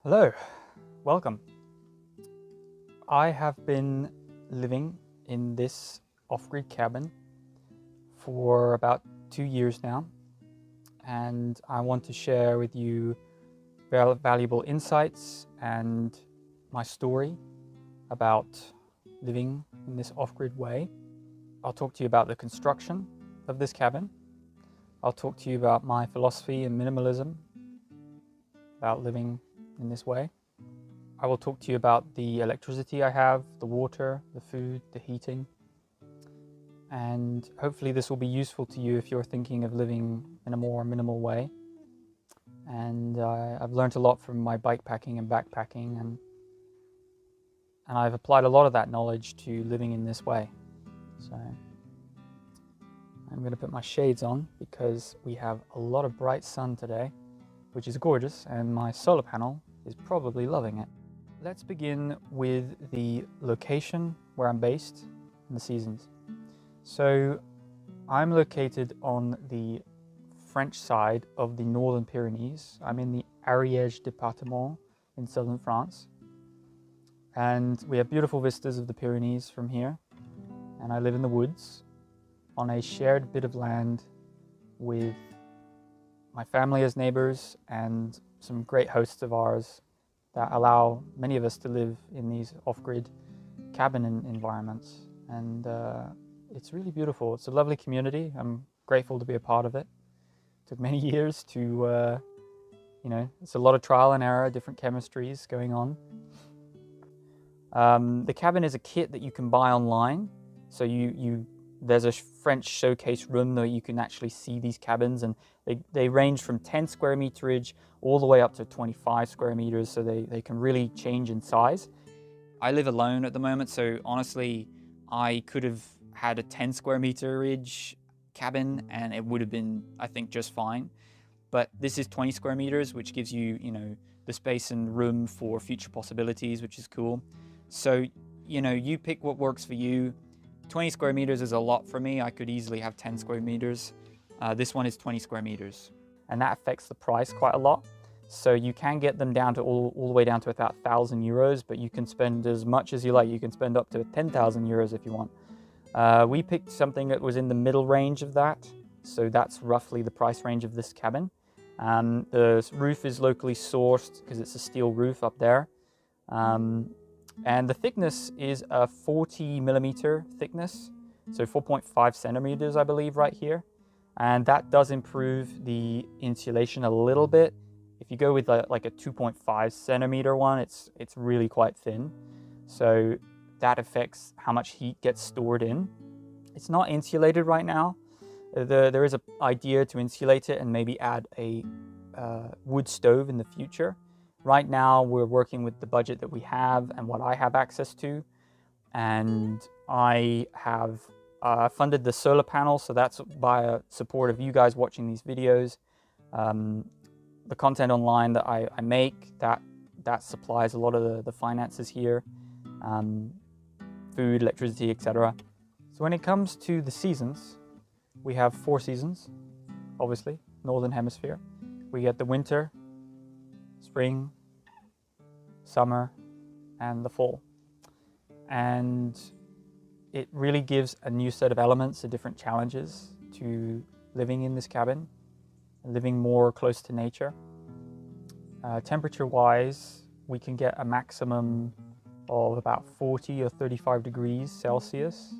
Hello, welcome. I have been living in this off-grid cabin for about 2 years now, and I want to share with you valuable insights and my story about living in this off-grid way. I'll talk to you about the construction of this cabin. I'll talk to you about my philosophy and minimalism, about living in this way. I will talk to you about the electricity I have, the water, the food, the heating, and hopefully this will be useful to you if you're thinking of living in a more minimal way. And I've learned a lot from my bike packing and backpacking, and I've applied a lot of that knowledge to living in this way. So I'm going to put my shades on because we have a lot of bright sun today, which is gorgeous, and my solar panel is probably loving it. Let's begin with the location where I'm based and the seasons. So I'm located on the French side of the Northern Pyrenees. I'm in the Ariège department in southern France. And we have beautiful vistas of the Pyrenees from here. And I live in the woods on a shared bit of land with my family as neighbors and some great hosts of ours that allow many of us to live in these off-grid cabin environments. And it's really beautiful. It's a lovely community. I'm grateful to be a part of it. It took many years to, it's a lot of trial and error, different chemistries going on. The cabin is a kit that you can buy online. So there's a French showcase room where you can actually see these cabins, and they range from 10 square meterage all the way up to 25 square meters, so they can really change in size. I live alone at the moment, so honestly, I could have had a 10 square meterage cabin and it would have been, I think, just fine. But this is 20 square meters, which gives you, the space and room for future possibilities, which is cool. So, you pick what works for you. 20 square meters is a lot for me. I could easily have 10 square meters. This one is 20 square meters. And that affects the price quite a lot. So you can get them down to all the way down to about 1,000 euros, but you can spend as much as you like. You can spend up to 10,000 euros if you want. We picked something that was in the middle range of that. So that's roughly the price range of this cabin. The roof is locally sourced because it's a steel roof up there. And the thickness is a 40 millimeter thickness, so 4.5 centimeters, I believe, right here. And that does improve the insulation a little bit. If you go with like a 2.5 centimeter one, it's really quite thin. So that affects how much heat gets stored in. It's not insulated right now. There is an idea to insulate it and maybe add a wood stove in the future. Right now, we're working with the budget that we have and what I have access to. And I have funded the solar panel, so that's by support of you guys watching these videos. The content online that I make, that supplies a lot of the finances here. Food, electricity, etc. So when it comes to the seasons, we have 4 seasons, obviously, Northern Hemisphere. We get the winter, spring, summer, and the fall. And it really gives a new set of elements, a different challenges to living in this cabin, living more close to nature. Temperature-wise, we can get a maximum of about 40 or 35 degrees Celsius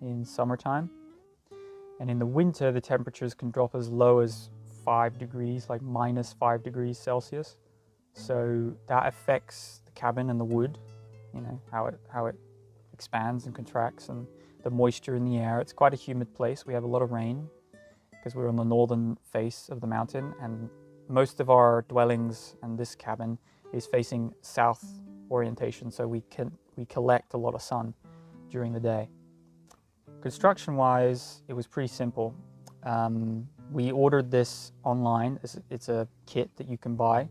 in summertime. And in the winter, the temperatures can drop as low as 5 degrees, like minus 5 degrees Celsius. So that affects the cabin and the wood, how it expands and contracts, and the moisture in the air. It's quite a humid place. We have a lot of rain because we're on the northern face of the mountain, and most of our dwellings and this cabin is facing south orientation, so we collect a lot of sun during the day. Construction-wise, it was pretty simple. We ordered this online. It's a kit that you can buy,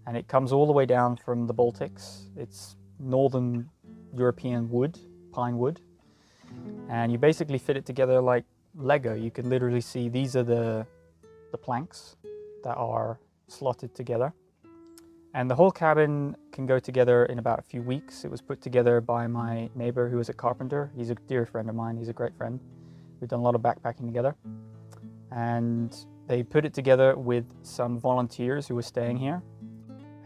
and it comes all the way down from the Baltics. It's northern European wood, pine wood, and you basically fit it together like Lego. You can literally see these are the planks that are slotted together, And the whole cabin can go together in about a few weeks. It was put together by my neighbor who is a carpenter. He's a dear friend of mine. He's a great friend. We've done a lot of backpacking together. And they put it together with some volunteers who were staying here.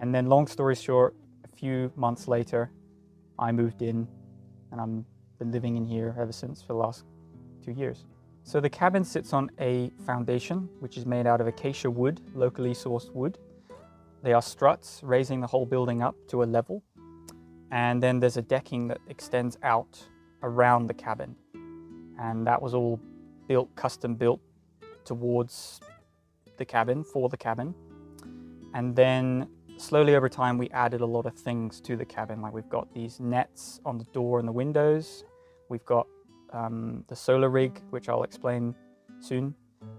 And then long story short, a few months later, I moved in and I've been living in here ever since for the last 2 years. So the cabin sits on a foundation, which is made out of acacia wood, locally sourced wood. They are struts, raising the whole building up to a level. And then there's a decking that extends out around the cabin. And that was all built, custom built towards the cabin, for the cabin. And then slowly over time, we added a lot of things to the cabin. Like we've got these nets on the door and the windows. We've got the solar rig, which I'll explain soon.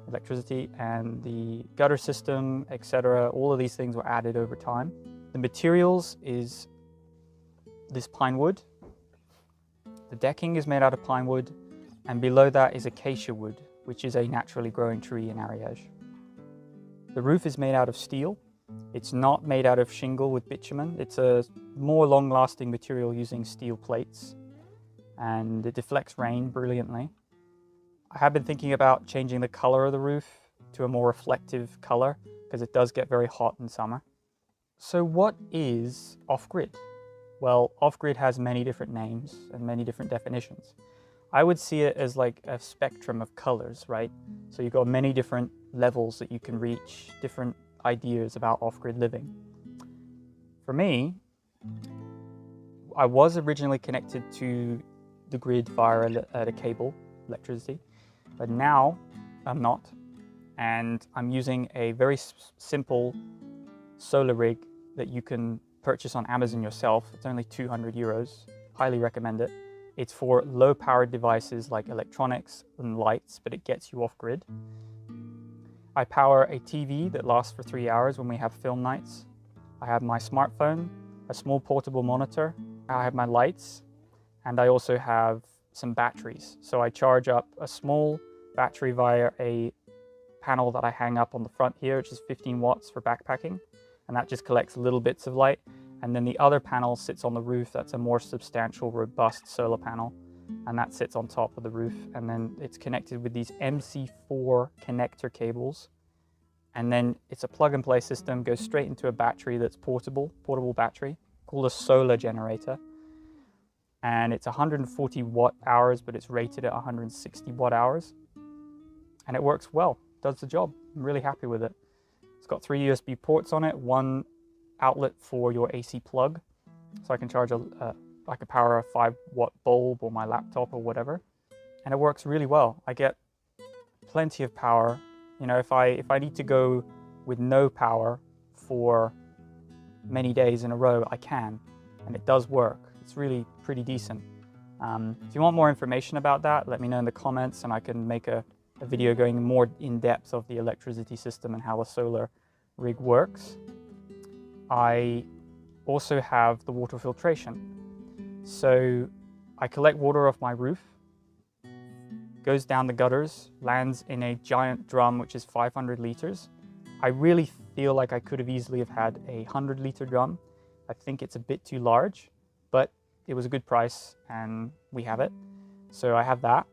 Electricity and the gutter system, etc. All of these things were added over time. The materials is this pine wood. The decking is made out of pine wood, and below that is acacia wood, which is a naturally growing tree in Ariège. The roof is made out of steel. It's not made out of shingle with bitumen. It's a more long-lasting material using steel plates, and it deflects rain brilliantly. I have been thinking about changing the color of the roof to a more reflective color because it does get very hot in summer. So what is off-grid? Well, off-grid has many different names and many different definitions. I would see it as like a spectrum of colors, right? So you've got many different levels that you can reach, different ideas about off-grid living. For me, I was originally connected to the grid via a cable, electricity. But now I'm not, and I'm using a very simple solar rig that you can purchase on Amazon yourself. It's only 200 euros, highly recommend it. It's for low powered devices like electronics and lights, but it gets you off grid. I power a TV that lasts for 3 hours when we have film nights. I have my smartphone, a small portable monitor. I have my lights, and I also have some batteries. So I charge up a small battery via a panel that I hang up on the front here, which is 15 watts for backpacking. And that just collects little bits of light. And then the other panel sits on the roof. That's a more substantial, robust solar panel. And that sits on top of the roof. And then it's connected with these MC4 connector cables. And then it's a plug and play system, goes straight into a battery that's portable battery called a solar generator. And it's 140 watt hours, but it's rated at 160 watt hours. And it works well, does the job. I'm really happy with it. It's got 3 USB ports on it, one outlet for your AC plug. So I can charge I can power a 5 watt bulb or my laptop or whatever. And it works really well. I get plenty of power. You know, if I need to go with no power for many days in a row, I can, and it does work. It's really pretty decent. If you want more information about that, let me know in the comments and I can make a video going more in depth of the electricity system and how the solar rig works. I also have the water filtration. So I collect water off my roof, goes down the gutters, lands in a giant drum which is 500 liters. I really feel like I could have easily have had a 100-liter drum. I think it's a bit too large, but it was a good price and we have it. So I have that.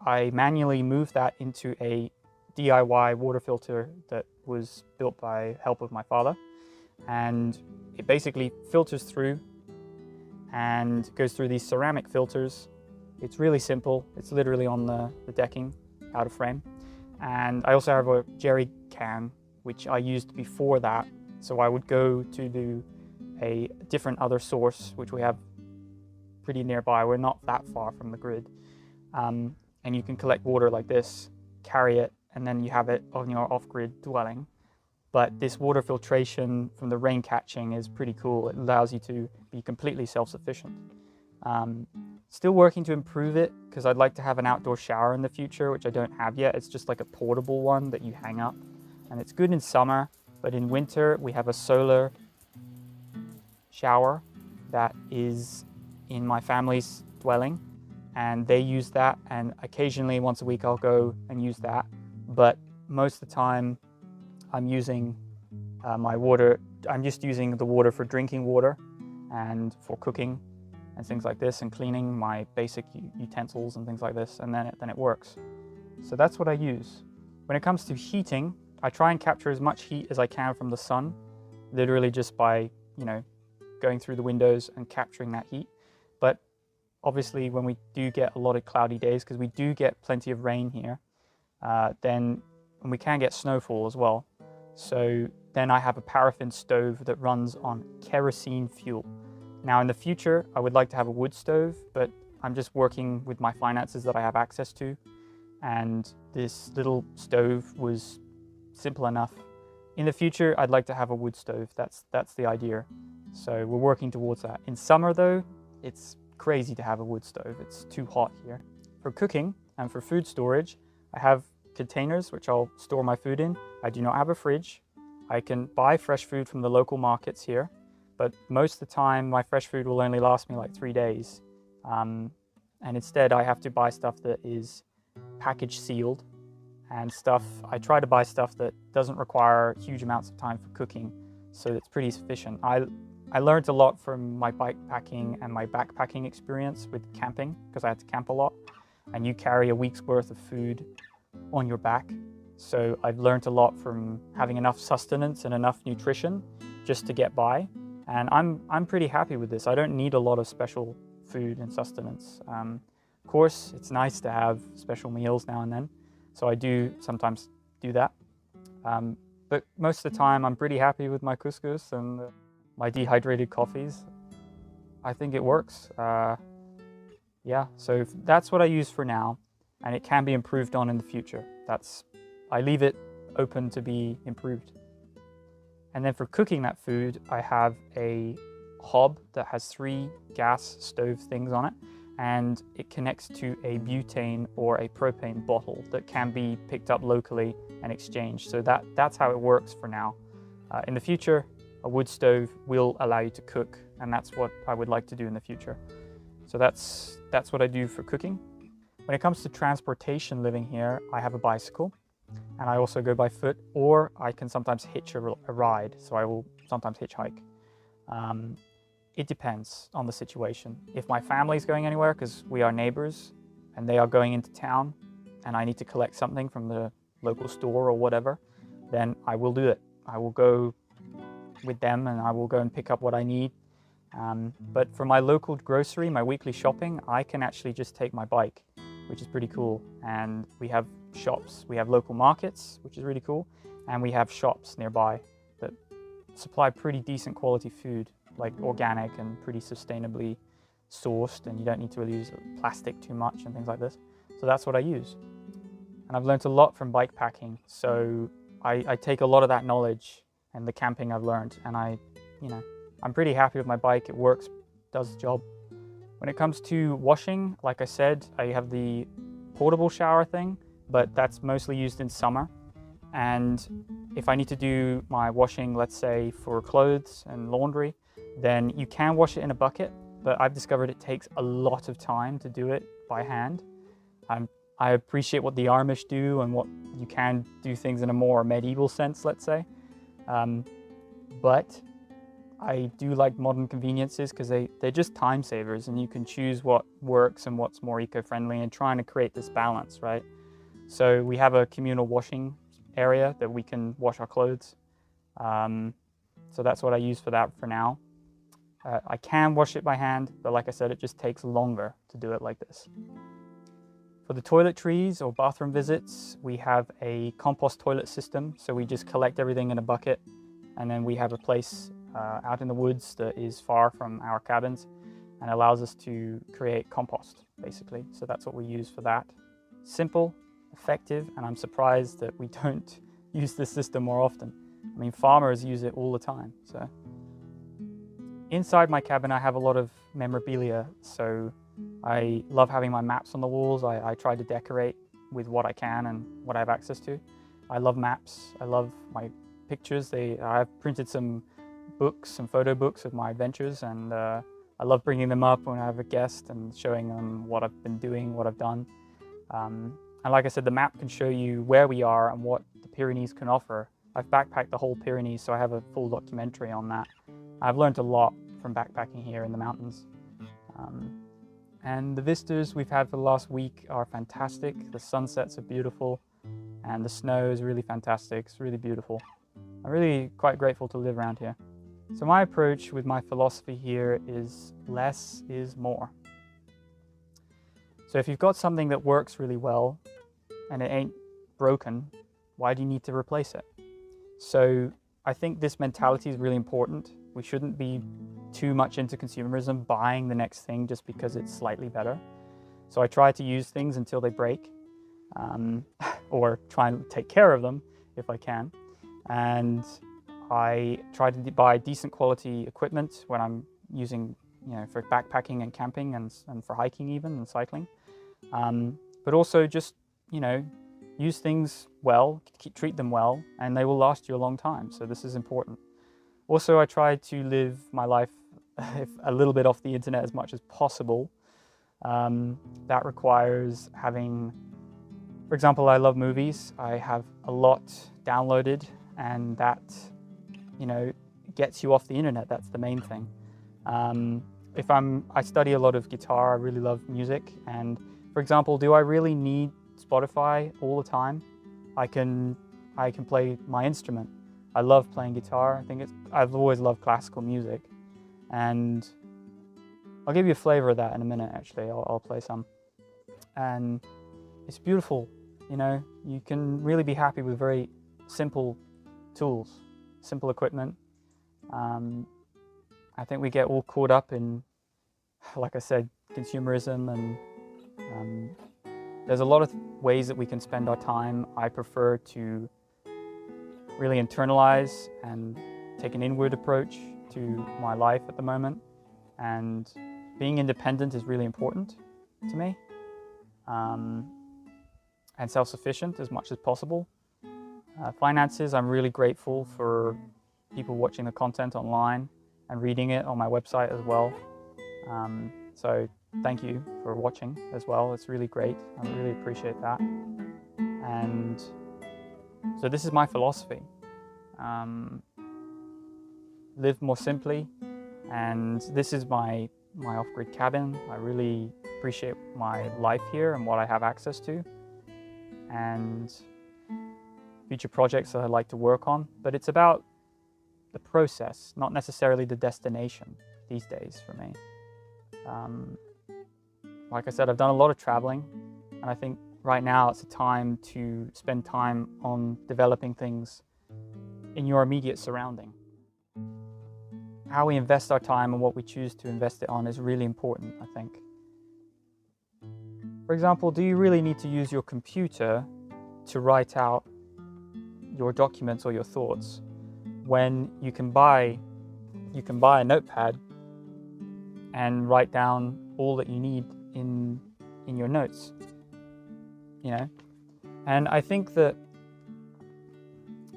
I manually moved that into a DIY water filter that was built by help of my father. And it basically filters through and goes through these ceramic filters. It's really simple. It's literally on the decking, out of frame. And I also have a jerry can, which I used before that. So I would go to a different other source, which we have pretty nearby. We're not that far from the grid. And you can collect water like this, carry it, and then you have it on your off-grid dwelling. But this water filtration from the rain catching is pretty cool. It allows you to be completely self-sufficient. Still working to improve it because I'd like to have an outdoor shower in the future, which I don't have yet. It's just like a portable one that you hang up. And it's good in summer, but in winter we have a solar shower that is in my family's dwelling. And they use that, and occasionally once a week I'll go and use that. But most of the time I'm using my water I'm just using the water for drinking water and for cooking and things like this, and cleaning my basic utensils and things like this, and then it works. So that's what I use. When it comes to heating, I try and capture as much heat as I can from the sun, literally just by, going through the windows and capturing that heat. But obviously when we do get a lot of cloudy days, because we do get plenty of rain here, and we can get snowfall as well. So then I have a paraffin stove that runs on kerosene fuel. Now in the future, I would like to have a wood stove, but I'm just working with my finances that I have access to. And this little stove was simple enough. In the future, I'd like to have a wood stove. That's the idea. So we're working towards that. In summer though, it's crazy to have a wood stove. It's too hot here. For cooking and for food storage, I have containers which I'll store my food in. I do not have a fridge. I can buy fresh food from the local markets here, but most of the time my fresh food will only last me like 3 days. And instead I have to buy stuff that is package sealed and stuff. I try to buy stuff that doesn't require huge amounts of time for cooking, so it's pretty sufficient. I learned a lot from my bike packing and my backpacking experience with camping, because I had to camp a lot, and you carry a week's worth of food on your back. So I've learned a lot from having enough sustenance and enough nutrition just to get by. And I'm pretty happy with this. I don't need a lot of special food and sustenance. Of course, it's nice to have special meals now and then. So I do sometimes do that. But most of the time I'm pretty happy with my couscous and my dehydrated coffees. I think it works. Yeah, so that's what I use for now, and it can be improved on in the future. I leave it open to be improved. And then for cooking that food, I have a hob that has 3 gas stove things on it, and it connects to a butane or a propane bottle that can be picked up locally and exchanged. So that's how it works for now. In the future, a wood stove will allow you to cook, and that's what I would like to do in the future. So that's what I do for cooking. When it comes to transportation living here, I have a bicycle, and I also go by foot, or I can sometimes hitch a ride, so I will sometimes hitchhike. It depends on the situation. If my family's going anywhere, because we are neighbors, and they are going into town, and I need to collect something from the local store or whatever, then I will do it. I will go with them and I will go and pick up what I need. But for my local grocery, my weekly shopping, I can actually just take my bike, which is pretty cool. And we have shops, we have local markets, which is really cool. And we have shops nearby that supply pretty decent quality food, like organic and pretty sustainably sourced, and you don't need to really use plastic too much and things like this. So that's what I use. And I've learned a lot from bike packing. So I take a lot of that knowledge and the camping I've learned, and I'm pretty happy with my bike. It works, does the job. When it comes to washing, like I said, I have the portable shower thing, but that's mostly used in summer. And if I need to do my washing, let's say for clothes and laundry, then you can wash it in a bucket, but I've discovered it takes a lot of time to do it by hand. I appreciate what the Amish do and what you can do things in a more medieval sense, let's say. But I do like modern conveniences because they're just time savers, and you can choose what works and what's more eco-friendly, and trying to create this balance, right? So we have a communal washing area that we can wash our clothes. So that's what I use for that for now. I can wash it by hand, but like I said, it just takes longer to do it like this. For the toiletries or bathroom visits, we have a compost toilet system. So we just collect everything in a bucket, and then we have a place out in the woods that is far from our cabins and allows us to create compost, basically. So that's what we use for that. Simple, effective, and I'm surprised that we don't use this system more often. I mean, farmers use it all the time. So inside my cabin, I have a lot of memorabilia. So I love having my maps on the walls. I try to decorate with what I can and what I have access to. I love maps. I love my pictures. I've printed some books, some photo books of my adventures, and I love bringing them up when I have a guest and showing them what I've been doing, what I've done. And like I said, the map can show you where we are and what the Pyrenees can offer. I've backpacked the whole Pyrenees, so I have a full documentary on that. I've learned a lot from backpacking here in the mountains. And the vistas we've had for the last week are fantastic. The sunsets are beautiful, and the snow is really fantastic. It's really beautiful. I'm really quite grateful to live around here. So my approach with my philosophy here is less is more. So if you've got something that works really well and it ain't broken, why do you need to replace it? So I think this mentality is really important. We shouldn't be too much into consumerism, buying the next thing just because it's slightly better. So I try to use things until they break, or try and take care of them if I can. And I try to buy decent quality equipment when I'm using, for backpacking and camping and for hiking even and cycling. But also just, use things well, treat them well, and they will last you a long time. So this is important. Also, I try to live my life a little bit off the internet as much as possible. That requires having, for example, I love movies. I have a lot downloaded, and that, gets you off the internet. That's the main thing. I study a lot of guitar. I really love music. And for example, do I really need Spotify all the time? I can play my instrument. I love playing guitar. I've always loved classical music, and I'll give you a flavor of that in a minute. Actually, I'll play some, and it's beautiful. You can really be happy with very simple tools, simple equipment. I think we get all caught up in, like I said, consumerism, and there's a lot of ways that we can spend our time. I prefer to really internalize and take an inward approach to my life at the moment. And being independent is really important to me, and self-sufficient as much as possible. Finances, I'm really grateful for people watching the content online and reading it on my website as well. So thank you for watching as well. It's really great. I really appreciate that. And so this is my philosophy. Live more simply, and this is my off-grid cabin. I really appreciate my life here and what I have access to, and future projects that I'd like to work on. But it's about the process, not necessarily the destination these days for me. Like I said, I've done a lot of traveling, and I think right now it's a time to spend time on developing things in your immediate surrounding. How we invest our time and what we choose to invest it on is really important, I think. For example, do you really need to use your computer to write out your documents or your thoughts when you can buy a notepad and write down all that you need in your notes, And I think that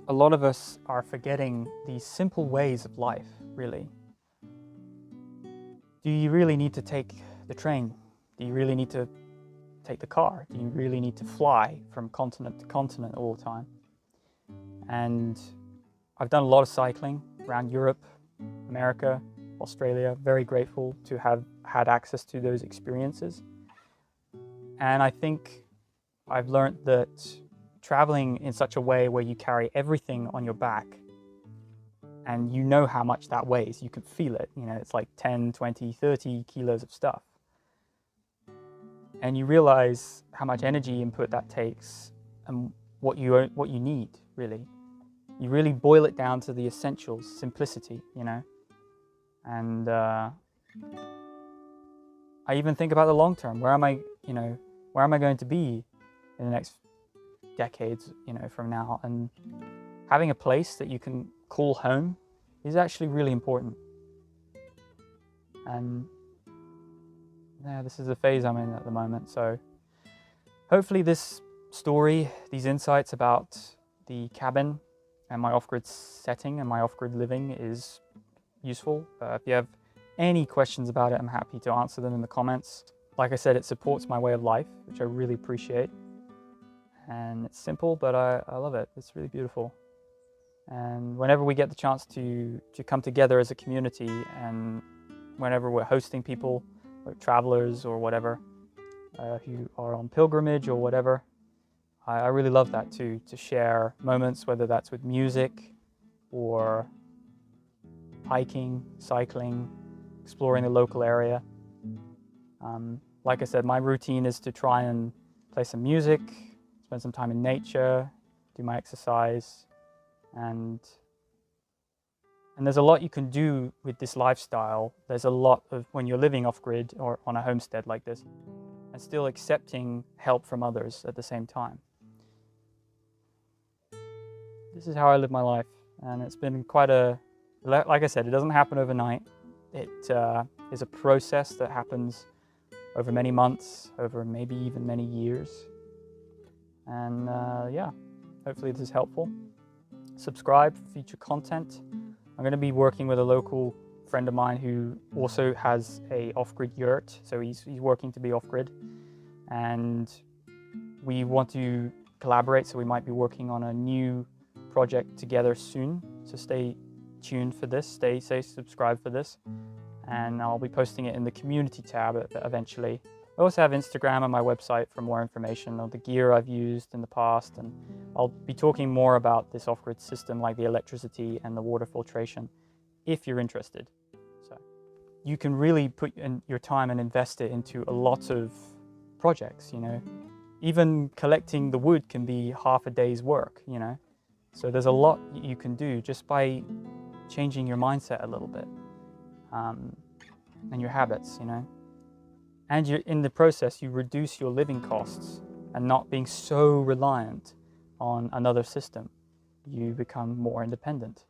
a lot of us are forgetting these simple ways of life, really. Do you really need to take the train? Do you really need to take the car? Do you really need to fly from continent to continent all the time? And I've done a lot of cycling around Europe, America, Australia. Very grateful to have had access to those experiences. And I think I've learned that traveling in such a way where you carry everything on your back, and you know how much that weighs, you can feel it, it's like 10, 20, 30 kilos of stuff. And you realize how much energy input that takes and what you need, really. You really boil it down to the essentials, simplicity, And I even think about the long term. Where am I going to be in the next decades, from now? And having a place that you can call home is actually really important. And yeah, this is the phase I'm in at the moment. So hopefully this story, these insights about the cabin and my off-grid setting and my off-grid living is useful. If you have any questions about it, I'm happy to answer them in the comments. Like I said, it supports my way of life, which I really appreciate. And it's simple, but I love it. It's really beautiful. And whenever we get the chance to come together as a community, and whenever we're hosting people, or travelers or whatever, who are on pilgrimage or whatever, I really love that too, to share moments, whether that's with music or hiking, cycling, exploring the local area. Like I said, my routine is to try and play some music, spend some time in nature, do my exercise, and there's a lot you can do with this lifestyle. There's a lot of, when you're living off-grid or on a homestead like this, and still accepting help from others at the same time. This is how I live my life, and it's been quite a, like I said, it doesn't happen overnight. It is a process that happens over many months, over maybe even many years. And yeah, hopefully this is helpful. Subscribe for future content. I'm going to be working with a local friend of mine who also has a off-grid yurt, so he's working to be off-grid, and we want to collaborate, so we might be working on a new project together soon. So stay tuned for this, stay subscribed for this, and I'll be posting it in the community tab eventually. I also have Instagram and my website for more information on the gear I've used in the past, and I'll be talking more about this off-grid system, like the electricity and the water filtration, if you're interested. So you can really put in your time and invest it into a lot of projects, you know. Even collecting the wood can be half a day's work, you know. So there's a lot you can do just by changing your mindset a little bit, and your habits, you know. And in the process, you reduce your living costs, and not being so reliant on another system, you become more independent.